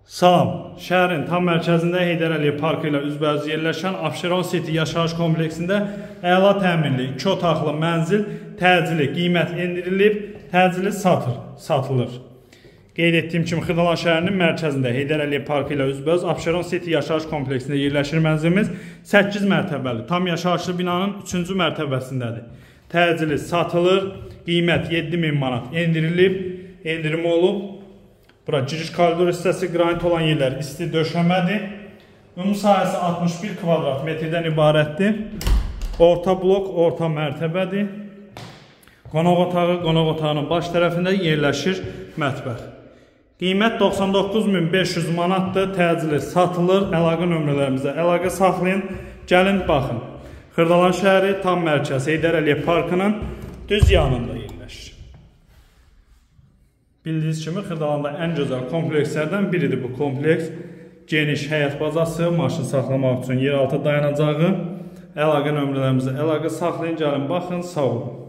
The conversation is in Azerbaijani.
Salam, şəhərin tam mərkəzində Heydər Əliyev Parkı ilə üzbəüz yerləşən Abşeron City yaşayış kompleksində əla təminli 2 otaqlı mənzil təcili qiymət endirilib, təcili satılır. Qeyd etdiyim kimi Xırdalan şəhərinin mərkəzində Heydər Əliyev Parkı ilə üzbəüz Abşeron City yaşayış kompleksində yerləşir mənzilimiz 8 mərtəbəli, tam yaşayışlı binanın 3-cü mərtəbəsindədir. Təcili satılır, qiymət 7000 manat endirim olub. Bura giriş koridor hissəsi qranit olan yerlər isti döşəmədir. Ümumi sahəsi 61 kvadrat metrdən ibarətdir. Orta blok, orta mərtəbədir. Qonaq otağının baş tərəfində yerləşir mətbəx. Qiymət 99.500 manatdır. Təcili satılır. Əlaqə nömrələrimizə əlaqə saxlayın. Gəlin, baxın. Xırdalan şəhəri tam mərkəz Heydər Əliyev Parkının düz yanında yerləşir. Bildiyiniz kimi Xırdalanda ən gözəl komplekslərdən biridir bu kompleks. Geniş həyət bazası, maşın saxlamaq üçün yeraltı dayanacağı, əlaqə nömrələrimizə əlaqə saxlayın, gəlin, baxın, sağ olun.